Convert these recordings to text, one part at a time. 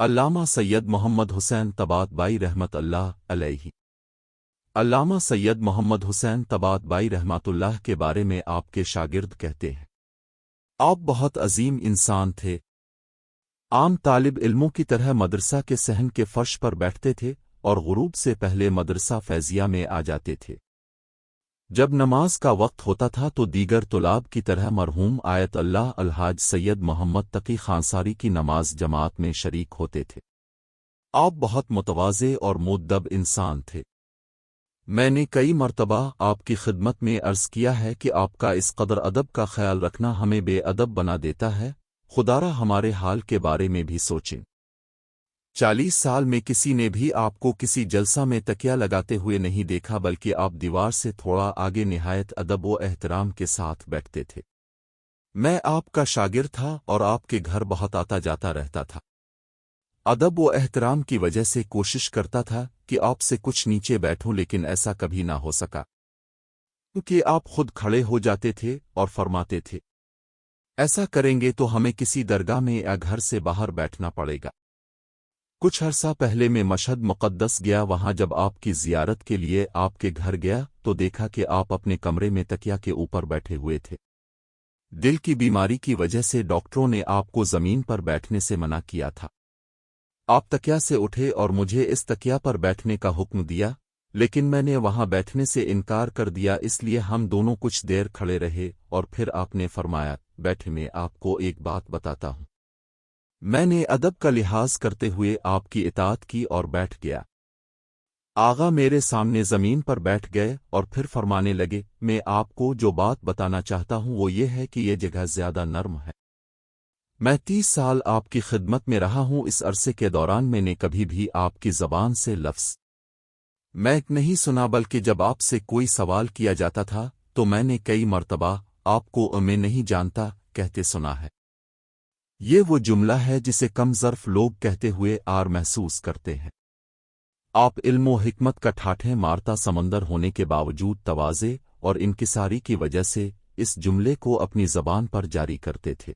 علامہ سید محمد حسین Tabatabai رحمت اللہ علیہ۔ علامہ سید محمد حسین Tabatabai رحمت اللہ کے بارے میں آپ کے شاگرد کہتے ہیں، آپ بہت عظیم انسان تھے۔ عام طالب علموں کی طرح مدرسہ کے صحن کے فرش پر بیٹھتے تھے اور غروب سے پہلے مدرسہ فیضیہ میں آ جاتے تھے۔ جب نماز کا وقت ہوتا تھا تو دیگر طلاب کی طرح مرحوم آیت اللہ الحاج سید محمد تقی خانصاری کی نماز جماعت میں شریک ہوتے تھے۔ آپ بہت متواضع اور مؤدب انسان تھے۔ میں نے کئی مرتبہ آپ کی خدمت میں عرض کیا ہے کہ آپ کا اس قدر ادب کا خیال رکھنا ہمیں بے ادب بنا دیتا ہے، خدارا ہمارے حال کے بارے میں بھی سوچیں۔ 40 سال میں کسی نے بھی آپ کو کسی جلسہ میں تکیہ لگاتے ہوئے نہیں دیکھا، بلکہ آپ دیوار سے تھوڑا آگے نہایت ادب و احترام کے ساتھ بیٹھتے تھے۔ میں آپ کا شاگرد تھا اور آپ کے گھر بہت آتا جاتا رہتا تھا۔ ادب و احترام کی وجہ سے کوشش کرتا تھا کہ آپ سے کچھ نیچے بیٹھوں، لیکن ایسا کبھی نہ ہو سکا، کیونکہ آپ خود کھڑے ہو جاتے تھے اور فرماتے تھے، ایسا کریں گے تو ہمیں کسی درگاہ میں یا گھر سے باہر بیٹھنا پڑے گا۔ کچھ عرصہ پہلے میں مشہد مقدس گیا، وہاں جب آپ کی زیارت کے لیے آپ کے گھر گیا تو دیکھا کہ آپ اپنے کمرے میں تکیہ کے اوپر بیٹھے ہوئے تھے۔ دل کی بیماری کی وجہ سے ڈاکٹروں نے آپ کو زمین پر بیٹھنے سے منع کیا تھا۔ آپ تکیہ سے اٹھے اور مجھے اس تکیہ پر بیٹھنے کا حکم دیا، لیکن میں نے وہاں بیٹھنے سے انکار کر دیا، اس لیے ہم دونوں کچھ دیر کھڑے رہے اور پھر آپ نے فرمایا، بیٹھے میں آپ کو ایک بات بتاتا ہوں۔ میں نے ادب کا لحاظ کرتے ہوئے آپ کی اطاعت کی اور بیٹھ گیا۔ آغا میرے سامنے زمین پر بیٹھ گئے اور پھر فرمانے لگے، میں آپ کو جو بات بتانا چاہتا ہوں وہ یہ ہے کہ یہ جگہ زیادہ نرم ہے۔ میں 30 سال آپ کی خدمت میں رہا ہوں، اس عرصے کے دوران میں نے کبھی بھی آپ کی زبان سے لفظ میں نہیں سنا، بلکہ جب آپ سے کوئی سوال کیا جاتا تھا تو میں نے کئی مرتبہ آپ کو میں نہیں جانتا کہتے سنا ہے۔ یہ وہ جملہ ہے جسے کم ظرف لوگ کہتے ہوئے آر محسوس کرتے ہیں۔ آپ علم و حکمت کا ٹھاٹھے مارتا سمندر ہونے کے باوجود تواضع اور انکساری کی وجہ سے اس جملے کو اپنی زبان پر جاری کرتے تھے۔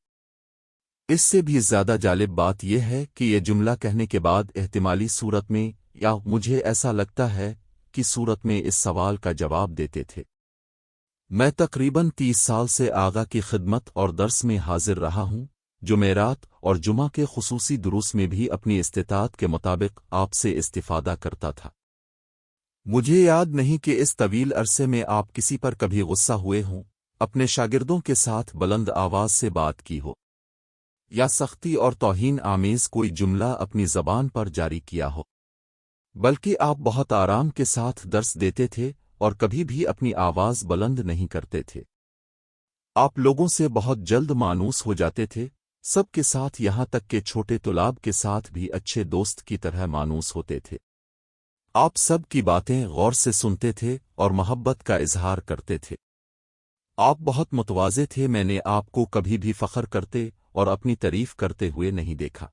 اس سے بھی زیادہ جالب بات یہ ہے کہ یہ جملہ کہنے کے بعد احتمالی صورت میں یا مجھے ایسا لگتا ہے کہ صورت میں اس سوال کا جواب دیتے تھے۔ میں تقریباً 30 سال سے آغا کی خدمت اور درس میں حاضر رہا ہوں، جمعرات اور جمعہ کے خصوصی دروس میں بھی اپنی استطاعت کے مطابق آپ سے استفادہ کرتا تھا۔ مجھے یاد نہیں کہ اس طویل عرصے میں آپ کسی پر کبھی غصہ ہوئے ہوں، اپنے شاگردوں کے ساتھ بلند آواز سے بات کی ہو، یا سختی اور توہین آمیز کوئی جملہ اپنی زبان پر جاری کیا ہو، بلکہ آپ بہت آرام کے ساتھ درس دیتے تھے اور کبھی بھی اپنی آواز بلند نہیں کرتے تھے۔ آپ لوگوں سے بہت جلد مانوس ہو جاتے تھے، سب کے ساتھ، یہاں تک کہ چھوٹے طلاب کے ساتھ بھی اچھے دوست کی طرح مانوس ہوتے تھے۔ آپ سب کی باتیں غور سے سنتے تھے اور محبت کا اظہار کرتے تھے۔ آپ بہت متواضع تھے، میں نے آپ کو کبھی بھی فخر کرتے اور اپنی تعریف کرتے ہوئے نہیں دیکھا۔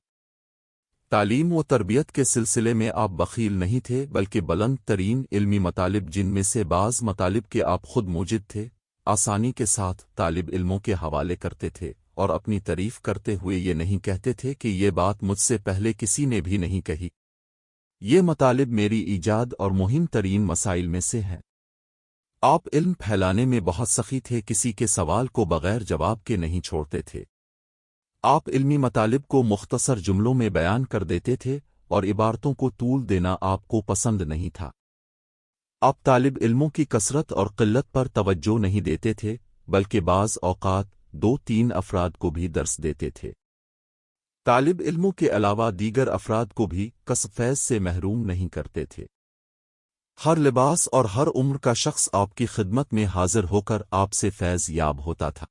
تعلیم و تربیت کے سلسلے میں آپ بخیل نہیں تھے، بلکہ بلند ترین علمی مطالب، جن میں سے بعض مطالب کے آپ خود موجد تھے، آسانی کے ساتھ طالب علموں کے حوالے کرتے تھے اور اپنی تعریف کرتے ہوئے یہ نہیں کہتے تھے کہ یہ بات مجھ سے پہلے کسی نے بھی نہیں کہی۔ یہ مطالب میری ایجاد اور مہم ترین مسائل میں سے ہیں۔ آپ علم پھیلانے میں بہت سخی تھے، کسی کے سوال کو بغیر جواب کے نہیں چھوڑتے تھے۔ آپ علمی مطالب کو مختصر جملوں میں بیان کر دیتے تھے اور عبارتوں کو طول دینا آپ کو پسند نہیں تھا۔ آپ طالب علموں کی کثرت اور قلت پر توجہ نہیں دیتے تھے، بلکہ بعض اوقات 2-3 افراد کو بھی درس دیتے تھے۔ طالب علموں کے علاوہ دیگر افراد کو بھی کسب فیض سے محروم نہیں کرتے تھے۔ ہر لباس اور ہر عمر کا شخص آپ کی خدمت میں حاضر ہو کر آپ سے فیض یاب ہوتا تھا۔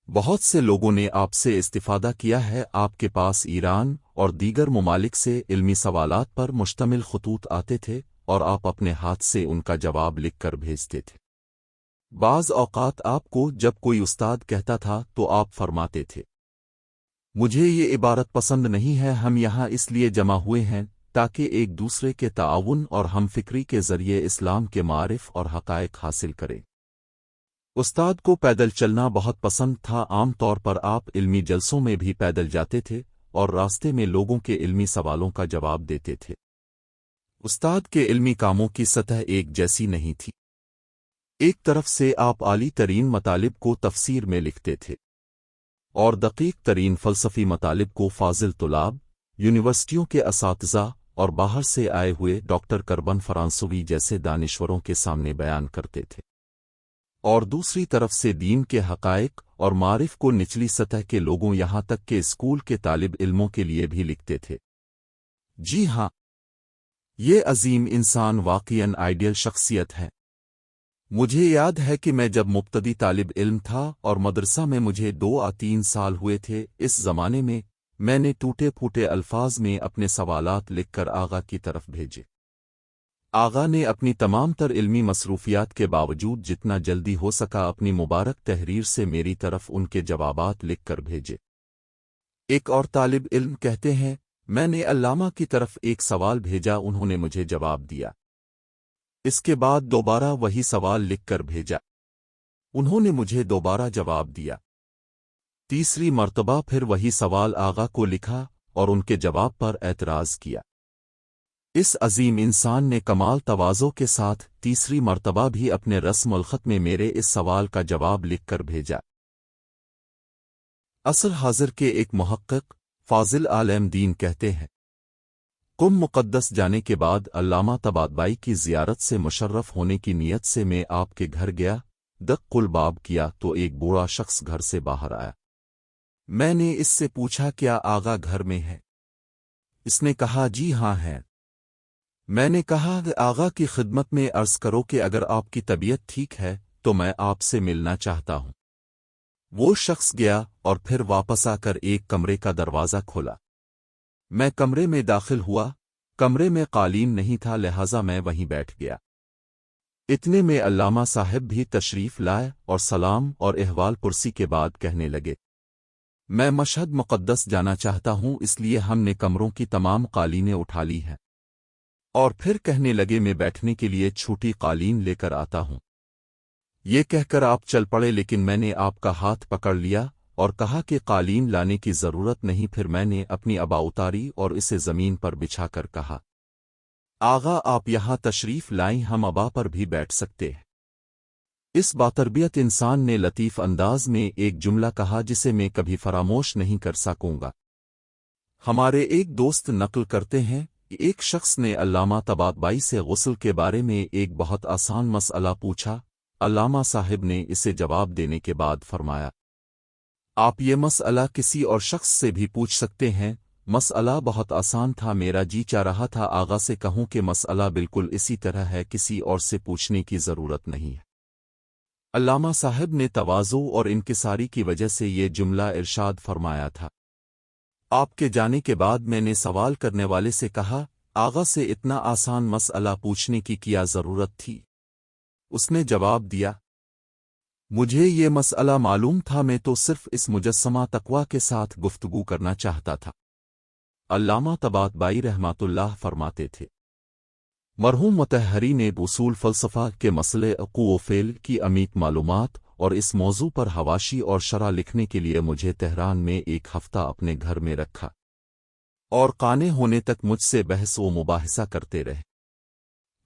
بہت سے لوگوں نے آپ سے استفادہ کیا ہے۔ آپ کے پاس ایران اور دیگر ممالک سے علمی سوالات پر مشتمل خطوط آتے تھے اور آپ اپنے ہاتھ سے ان کا جواب لکھ کر بھیجتے تھے۔ بعض اوقات آپ کو جب کوئی استاد کہتا تھا تو آپ فرماتے تھے، مجھے یہ عبارت پسند نہیں ہے، ہم یہاں اس لیے جمع ہوئے ہیں تاکہ ایک دوسرے کے تعاون اور ہم فکری کے ذریعے اسلام کے معارف اور حقائق حاصل کریں۔ استاد کو پیدل چلنا بہت پسند تھا، عام طور پر آپ علمی جلسوں میں بھی پیدل جاتے تھے اور راستے میں لوگوں کے علمی سوالوں کا جواب دیتے تھے۔ استاد کے علمی کاموں کی سطح ایک جیسی نہیں تھی۔ ایک طرف سے آپ عالی ترین مطالب کو تفسیر میں لکھتے تھے اور دقیق ترین فلسفی مطالب کو فاضل طلاب، یونیورسٹیوں کے اساتذہ اور باہر سے آئے ہوئے ڈاکٹر کربن فرانسوی جیسے دانشوروں کے سامنے بیان کرتے تھے، اور دوسری طرف سے دین کے حقائق اور معرف کو نچلی سطح کے لوگوں یہاں تک کہ اسکول کے طالب علموں کے لیے بھی لکھتے تھے۔ جی ہاں، یہ عظیم انسان واقعاً آئیڈیل شخصیت ہے۔ مجھے یاد ہے کہ میں جب مبتدی طالب علم تھا اور مدرسہ میں مجھے 2 یا 3 سال ہوئے تھے، اس زمانے میں نے ٹوٹے پھوٹے الفاظ میں اپنے سوالات لکھ کر آغا کی طرف بھیجے۔ آغا نے اپنی تمام تر علمی مصروفیات کے باوجود جتنا جلدی ہو سکا اپنی مبارک تحریر سے میری طرف ان کے جوابات لکھ کر بھیجے۔ ایک اور طالب علم کہتے ہیں، میں نے علامہ کی طرف ایک سوال بھیجا، انہوں نے مجھے جواب دیا۔ اس کے بعد دوبارہ وہی سوال لکھ کر بھیجا، انہوں نے مجھے دوبارہ جواب دیا۔ تیسری مرتبہ پھر وہی سوال آغا کو لکھا اور ان کے جواب پر اعتراض کیا۔ اس عظیم انسان نے کمال تواضع کے ساتھ تیسری مرتبہ بھی اپنے رسم الخط میں میرے اس سوال کا جواب لکھ کر بھیجا۔ عصر حاضر کے ایک محقق فاضل عالم دین کہتے ہیں، قم مقدس جانے کے بعد علامہ طباطبائی کی زیارت سے مشرف ہونے کی نیت سے میں آپ کے گھر گیا۔ دق الباب کیا تو ایک بوڑھا شخص گھر سے باہر آیا۔ میں نے اس سے پوچھا، کیا آغا گھر میں ہے؟ اس نے کہا، جی ہاں ہے۔ میں نے کہا، آغا کی خدمت میں عرض کرو کہ اگر آپ کی طبیعت ٹھیک ہے تو میں آپ سے ملنا چاہتا ہوں۔ وہ شخص گیا اور پھر واپس آ کر ایک کمرے کا دروازہ کھولا۔ میں کمرے میں داخل ہوا، کمرے میں قالین نہیں تھا، لہذا میں وہیں بیٹھ گیا۔ اتنے میں علامہ صاحب بھی تشریف لائے اور سلام اور احوال پرسی کے بعد کہنے لگے، میں مشہد مقدس جانا چاہتا ہوں، اس لیے ہم نے کمروں کی تمام قالینیں اٹھا لی ہیں۔ اور پھر کہنے لگے، میں بیٹھنے کے لیے چھوٹی قالین لے کر آتا ہوں۔ یہ کہہ کر آپ چل پڑے، لیکن میں نے آپ کا ہاتھ پکڑ لیا اور کہا کہ قالین لانے کی ضرورت نہیں۔ پھر میں نے اپنی ابا اتاری اور اسے زمین پر بچھا کر کہا، آغا آپ یہاں تشریف لائیں، ہم ابا پر بھی بیٹھ سکتے ہیں۔ اس باتربیت انسان نے لطیف انداز میں ایک جملہ کہا جسے میں کبھی فراموش نہیں کر سکوں گا۔ ہمارے ایک دوست نقل کرتے ہیں کہ ایک شخص نے علامہ طباطبائی سے غسل کے بارے میں ایک بہت آسان مسئلہ پوچھا۔ علامہ صاحب نے اسے جواب دینے کے بعد فرمایا، آپ یہ مسئلہ کسی اور شخص سے بھی پوچھ سکتے ہیں، مسئلہ بہت آسان تھا، میرا جی چاہ رہا تھا آغا سے کہوں کہ مسئلہ بالکل اسی طرح ہے، کسی اور سے پوچھنے کی ضرورت نہیں ہے۔ علامہ صاحب نے تواضع اور انکساری کی وجہ سے یہ جملہ ارشاد فرمایا تھا۔ آپ کے جانے کے بعد میں نے سوال کرنے والے سے کہا، آغا سے اتنا آسان مسئلہ پوچھنے کی کیا ضرورت تھی؟ اس نے جواب دیا، مجھے یہ مسئلہ معلوم تھا، میں تو صرف اس مجسمہ تقویٰ کے ساتھ گفتگو کرنا چاہتا تھا۔ علامہ طباطبائی رحمۃ اللہ فرماتے تھے، مرحوم مطہری نے اصول فلسفہ کے مسئلے عقو و فعل کی عمیق معلومات اور اس موضوع پر حواشی اور شرح لکھنے کے لیے مجھے تہران میں ایک ہفتہ اپنے گھر میں رکھا اور قانع ہونے تک مجھ سے بحث و مباحثہ کرتے رہے۔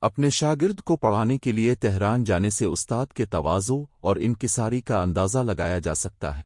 اپنے شاگرد کو پڑھانے کے لیے تہران جانے سے استاد کے تواضع اور انکساری کا اندازہ لگایا جا سکتا ہے۔